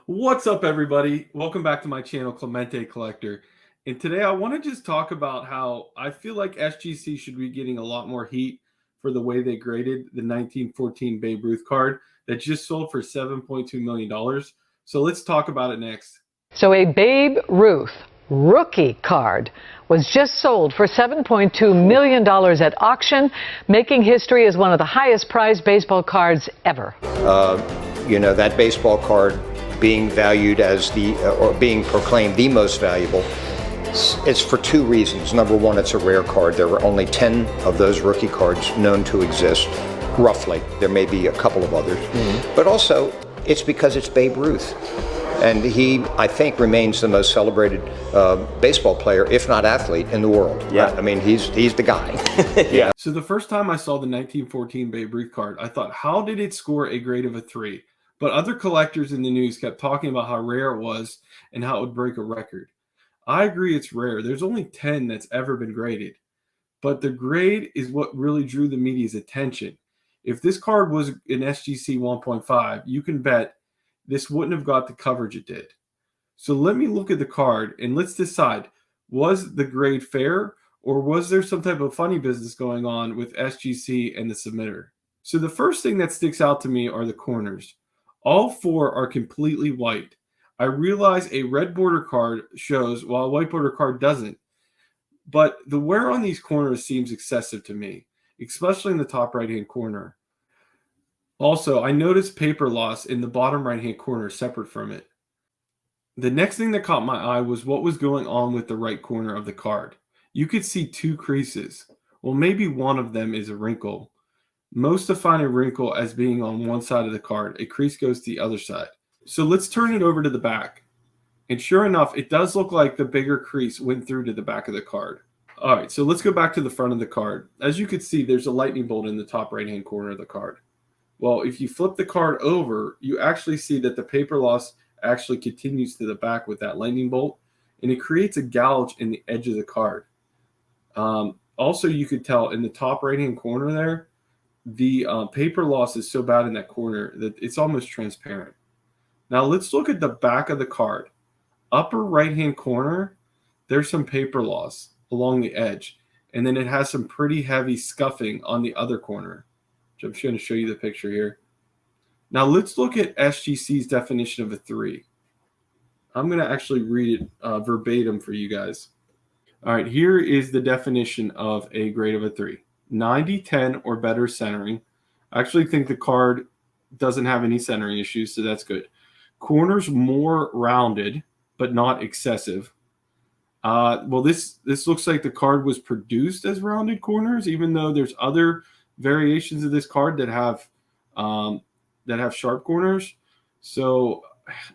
What's up, everybody? Welcome back to my channel, Clemente Collector. And today I want to just talk about how I feel like SGC should be getting a lot more heat for the way they graded the 1914 Babe Ruth card that just sold for $7.2 million. So let's talk about it next. So a Babe Ruth rookie card was just sold for $7.2 million at auction, making history as one of the highest prized baseball cards ever. That baseball card being valued as or being proclaimed the most valuable, it's for two reasons. Number one, it's a rare card. There were only 10 of those rookie cards known to exist, roughly. There may be a couple of others. But also, it's because it's Babe Ruth. And he, I think, remains the most celebrated baseball player, if not athlete, in the world. Yeah. I mean, he's the guy. Yeah. So the first time I saw the 1914 Babe Ruth card, I thought, how did it score a grade of a 3? But other collectors in the news kept talking about how rare it was and how it would break a record. I agree it's rare. There's only 10 that's ever been graded. But the grade is what really drew the media's attention. If this card was an SGC 1.5, you can bet this wouldn't have got the coverage it did. So let me look at the card and let's decide, was the grade fair or was there some type of funny business going on with SGC and the submitter? So the first thing that sticks out to me are the corners. All four are completely white. I realize a red border card shows while a white border card doesn't. But the wear on these corners seems excessive to me, especially in the top right-hand corner. Also, I noticed paper loss in the bottom right-hand corner separate from it. The next thing that caught my eye was what was going on with the right corner of the card. You could see two creases. Well, maybe one of them is a wrinkle. Most define a wrinkle as being on one side of the card. A crease goes to the other side. So let's turn it over to the back. And sure enough, it does look like the bigger crease went through to the back of the card. All right, so let's go back to the front of the card. As you can see, there's a lightning bolt in the top right-hand corner of the card. Well, if you flip the card over, you actually see that the paper loss actually continues to the back with that lightning bolt, and it creates a gouge in the edge of the card. Also, you could tell in the top right-hand corner there, the paper loss is so bad in that corner that it's almost transparent. Now let's look at the back of the card. Upper right-hand corner, there's some paper loss along the edge, and then it has some pretty heavy scuffing on the other corner. I'm just going to show you the picture here. Now let's look at SGC's definition of a 3. I'm going to actually read it verbatim for you guys. All right, here is the definition of a grade of a 3. 90, 10, or better centering. I actually think the card doesn't have any centering issues, so that's good. Corners more rounded, but not excessive. Well, this looks like the card was produced as rounded corners, even though there's other variations of this card that have sharp corners. So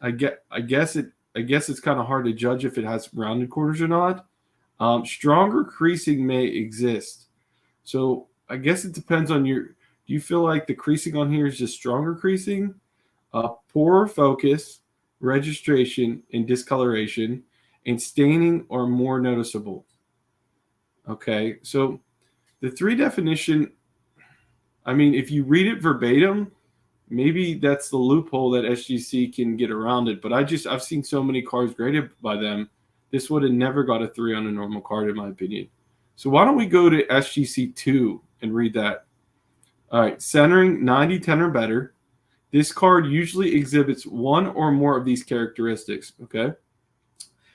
I guess it's kind of hard to judge if it has rounded corners or not. Stronger creasing may exist. So I guess it depends on do you feel like the creasing on here is just stronger creasing? Poorer focus, registration, and discoloration, and staining are more noticeable. Okay, so the 3 definition, I mean, if you read it verbatim, maybe that's the loophole that SGC can get around it. But I've seen so many cards graded by them. This would have never got a 3 on a normal card, in my opinion. So why don't we go to SGC 2 and read that? All right, centering 90, 10 or better. This card usually exhibits one or more of these characteristics, okay?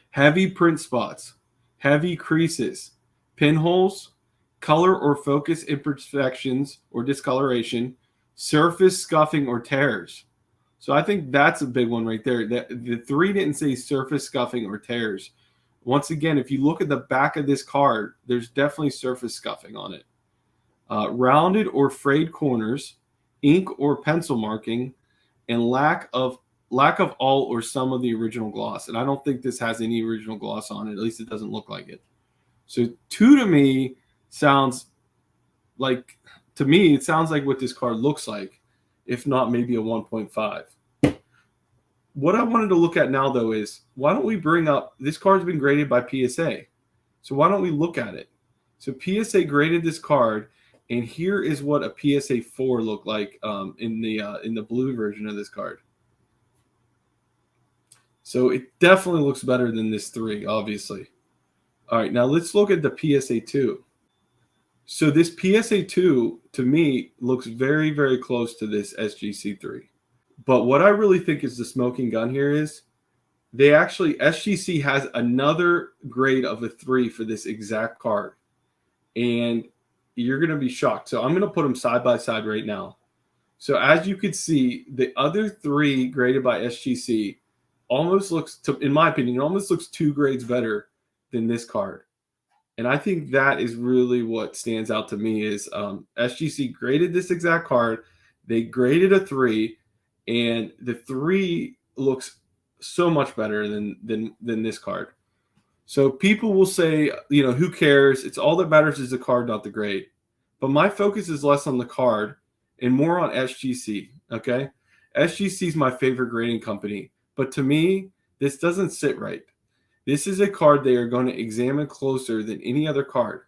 Heavy print spots, heavy creases, pinholes, color or focus imperfections or discoloration, surface scuffing or tears. So I think that's a big one right there. The 3 didn't say surface scuffing or tears. Once again, if you look at the back of this card, there's definitely surface scuffing on it. Rounded or frayed corners, ink or pencil marking, and lack of all or some of the original gloss. And I don't think this has any original gloss on it. At least it doesn't look like it. So 2 to me sounds like, it sounds like what this card looks like, if not maybe a 1.5. What I wanted to look at now, though, is why don't we bring up, this card's been graded by PSA. So why don't we look at it? So PSA graded this card, and here is what a PSA 4 looked like in the blue version of this card. So it definitely looks better than this 3, obviously. All right, now let's look at the PSA 2. So this PSA 2, to me, looks very, very close to this SGC 3. But what I really think is the smoking gun here is SGC has another grade of a 3 for this exact card. And you're going to be shocked. So I'm going to put them side by side right now. So as you can see, the other 3 graded by SGC almost looks, in my opinion, almost looks 2 grades better than this card. And I think that is really what stands out to me is SGC graded this exact card. They graded a 3, and the 3 looks so much better than this card. So people will say, who cares? It's all that matters is the card, not the grade. But my focus is less on the card and more on SGC, okay? SGC is my favorite grading company. But to me, this doesn't sit right. This is a card they are going to examine closer than any other card.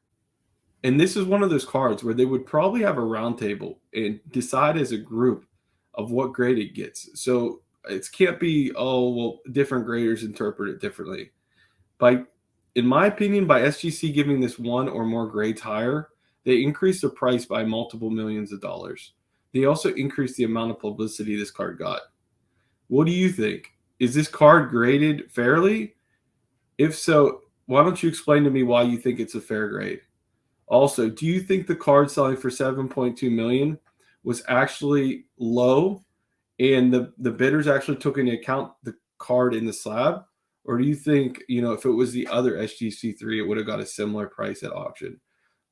And this is one of those cards where they would probably have a round table and decide as a group of what grade it gets. So it can't be, different graders interpret it differently. In my opinion, by SGC giving this 1 or more grades higher, they increased the price by multiple millions of dollars. They also increased the amount of publicity this card got. What do you think? Is this card graded fairly? If so, why don't you explain to me why you think it's a fair grade? Also, do you think the card selling for $7.2 million was actually low and the bidders actually took into account the card in the slab? Or do you think, if it was the other SGC 3, it would have got a similar price at auction?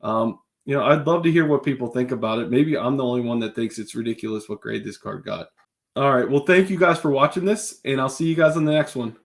I'd love to hear what people think about it. Maybe I'm the only one that thinks it's ridiculous what grade this card got. All right. Well, thank you guys for watching this, and I'll see you guys on the next one.